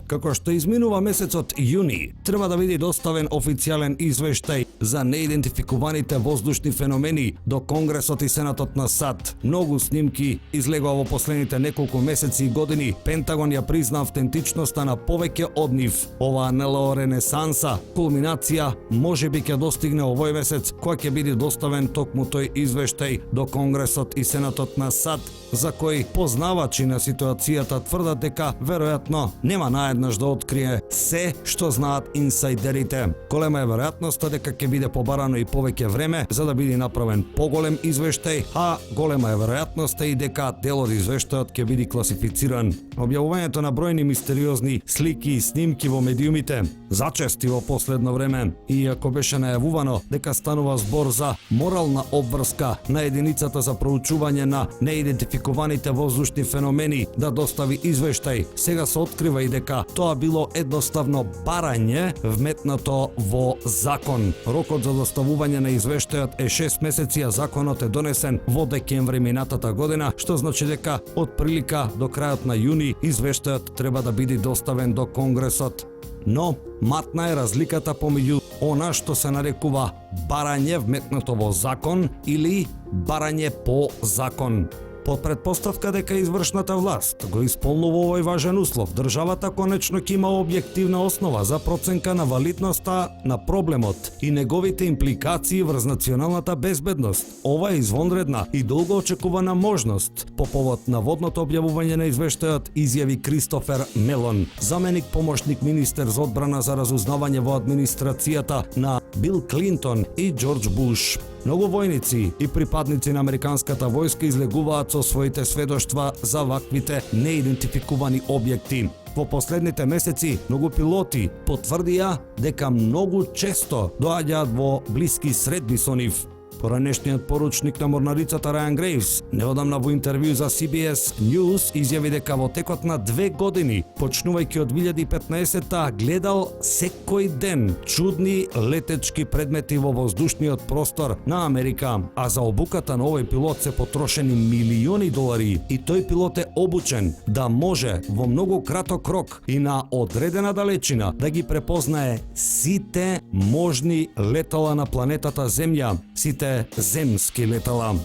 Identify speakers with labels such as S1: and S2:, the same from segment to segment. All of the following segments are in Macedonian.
S1: Како што изминува месецот јуни, треба да биде доставен официјален извештај за неидентификуваните воздушни феномени до Конгресот и Сенатот на САД. Многу снимки излегува во последните неколку месеци и години. Пентагон ја призна автентичноста на повеќе од нив. Оваа НЛО ренесанса, кулминација, можеби ќе достигне овој месец, кој ќе биде доставен токму тој извештај до Конгресот и Сенатот на САД, за кој познавачи на ситуацијата тврдат дека веројатно нема наеднаш да открие се што знаат инсайдерите. Голема е веројатноста дека ќе биде побарано и повеќе време за да биде направен поголем извештај, а голема е веројатноста и дека дел од извештајот ќе биде класифициран. Објавувањето на бројни мистериозни слики и снимки во медиумите зачести во последно време, иако беше најавувано дека станува збор за морална обврска на единицата за проучување на неидентификуваните воздушни феномени да достави извештај. Сега се открива и дека тоа било едноставно барање вметнато во закон. Рокот за доставување на извештајот е 6 месеци, а законот е донесен во декември минатата година, што значи дека од прилика до крајот на јуни извештајот треба да биде доставен до Конгресот. Но матна е разликата помеѓу она што се нарекува барање вметнато во закон или барање по закон. Под предпоставка дека извршната власт го исполнува овој важен услов, државата конечно ќе има објективна основа за проценка на валидноста на проблемот и неговите импликации врз националната безбедност. Ова е извонредна и долго очекувана можност. По повод на водното објавување на извештајот изјави Кристофер Мелон, заменик помошник министер за одбрана за разузнавање во администрацијата на Бил Клинтон и Џорџ Буш. Многу војници и припадници на американската војска излегуваат со своите сведоштва за ваквите неидентификувани објекти. Во последните месеци многу пилоти потврдија дека многу често доаѓаат во блиски средби со нив. Поранешниот поручник на морнарицата Рајан Грейвс неодамна во интервју за CBS News изјави дека во текот на 2 години, почнувајќи од 2015-та, гледал секој ден чудни летечки предмети во воздушниот простор на Америка, а за обуката на овој пилот се потрошени милиони долари и тој пилот е обучен да може во многу краток рок и на одредена далечина да ги препознае сите можни летала на планетата Земја, сите земски летала.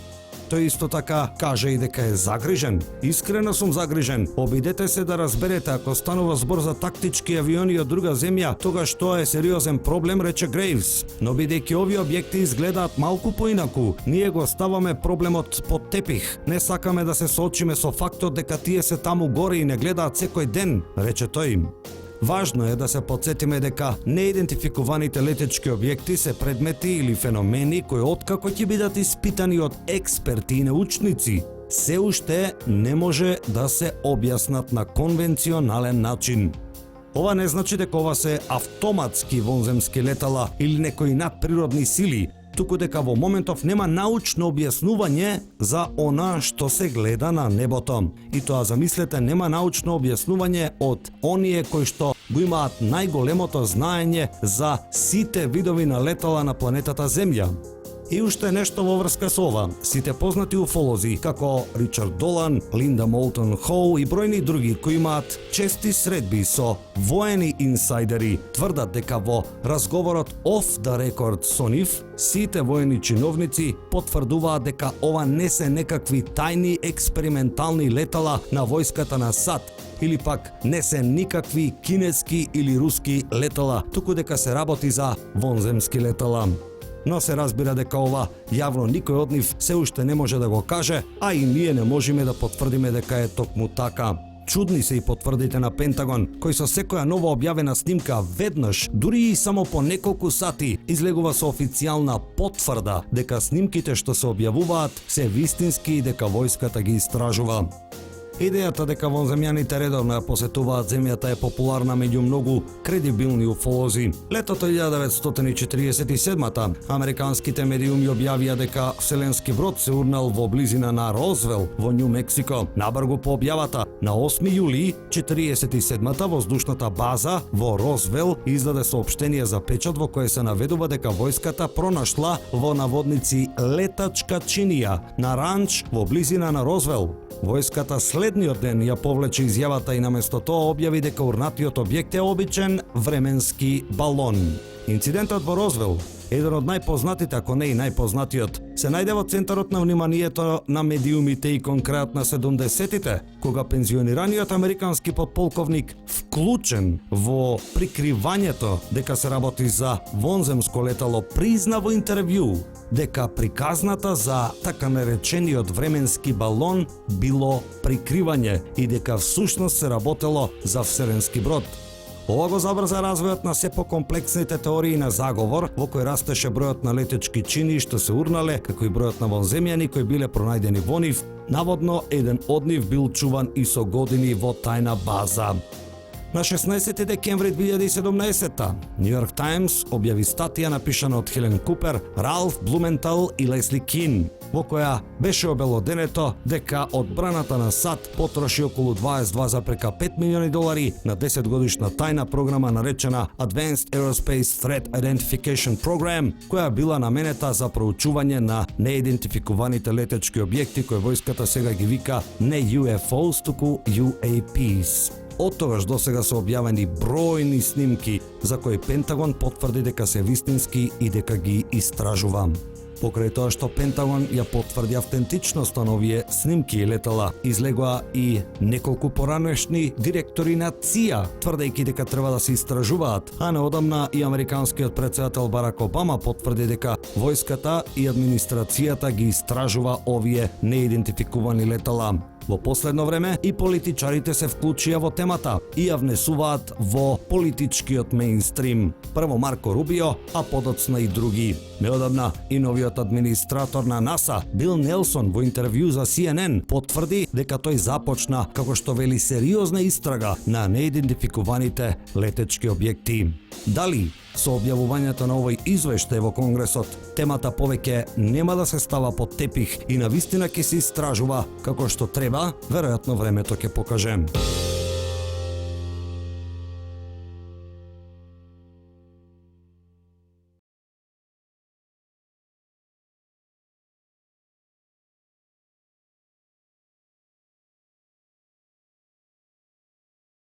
S1: Тој исто така каже и дека е загрижен. Искрено сум загрижен. Обидете се да разберете, ако станува збор за тактички авиони од друга земја, тогаш тоа е сериозен проблем, рече Грейвс. Но бидејќи овие објекти изгледаат малку поинаку, ние го ставаме проблемот под тепих. Не сакаме да се соочиме со фактот дека тие се таму горе и не гледаат секој ден, рече тој. Важно е да се потсетиме дека неидентификуваните летечки објекти се предмети или феномени кои откако ќе бидат испитани од експерти и научници, се уште не може да се објаснат на конвенционален начин. Ова не значи дека ова се автоматски вонземски летала или некои надприродни сили, туку дека во моментов нема научно објаснување за она што се гледа на небото. И тоа, замислете, нема научно објаснување од оние кои што го имаат најголемото знаење за сите видови на летала на планетата Земја. И уште нешто во врска со ова. Сите познати уфолози, како Ричард Долан, Линда Молтон Хоу и бројни други кои имаат чести средби со воени инсайдери, тврдат дека во разговорот off the record со нив, сите воени чиновници потврдуваат дека ова не се некакви тајни експериментални летала на војската на САД, или пак не се никакви кинески или руски летала, туку дека се работи за вонземски летала. Но се разбира дека ова јавно никој од нив се уште не може да го каже, а и ние не можеме да потврдиме дека е токму така. Чудни се и потврдите на Пентагон, кој со секоја нова објавена снимка веднаш, дури и само по неколку сати, излегува со официјална потврда дека снимките што се објавуваат се вистински и дека војската ги истражува. Идејата дека вонземјаните редовно ја посетуваат земјата е популарна меѓу многу кредибилни уфолози. Летото 1947-та американските медиуми објавија дека вселенски брод се урнал во близина на Розвел во Њу Мексико. Набргу по објавата, на 8 јули 47-та воздушната база во Розвел издаде соопштение за печат во кое се наведува дека војската пронашла во наводници летачка чинија на ранч во близина на Розвел. Војската следниот ден ја повлече изјавата и наместо тоа објави дека урнатиот објект е обичен временски балон. Инцидентот во Розвел, еден од најпознатите, ако не и најпознатиот, се најде во центарот на вниманието на медиумите и кон крајот на 70-тите, кога пензионираниот американски подполковник, вклучен во прикривањето дека се работи за вонземско летало, призна во интервју дека приказната за така наречениот временски балон било прикривање и дека всушност се работело за вселенски брод. Ова го забрза развојот на се покомплексните теории на заговор, во кој растеше бројот на летечки чини што се урнале, како и бројот на вонземјани кои биле пронајдени во нив. Наводно, еден од нив бил чуван и со години во тајна база. На 16 декември 2017, New York Times објави статија напишана од Хелен Купер, Ралф Блументал и Лесли Кин, во која беше обелоденето дека одбраната на САД потроши околу $22,5 милиони на 10-годишна тајна програма наречена Advanced Aerospace Threat Identification Program, која била наменета за проучување на неидентификуваните летечки објекти кои војската сега ги вика не UFOs, туку UAPs. Од тогаш до сега се објавени бројни снимки за кои Пентагон потврди дека се вистински и дека ги истражува. Покрај тоа што Пентагон ја потврди автентичноста на овие снимки и летала, излегоа и неколку поранешни директори на ЦИА, тврдејќи дека треба да се истражуваат, а неодамна и американскиот претседател Барак Обама потврди дека војската и администрацијата ги истражува овие неидентификувани летала. Во последно време и политичарите се вклучија во темата и ја внесуваат во политичкиот мејнстрим. Прво Марко Рубио, а подоцна и други. Неодамна и новиот администратор на НАСА, Бил Нелсон, во интервју за CNN потврди дека тој започна, како што вели, сериозна истрага на неидентификуваните летечки објекти. Дали со објавувањето на овој извештај во Конгресот, темата повеќе нема да се става под тепих и навистина ќе се истражува како што треба, веројатно времето ќе покаже.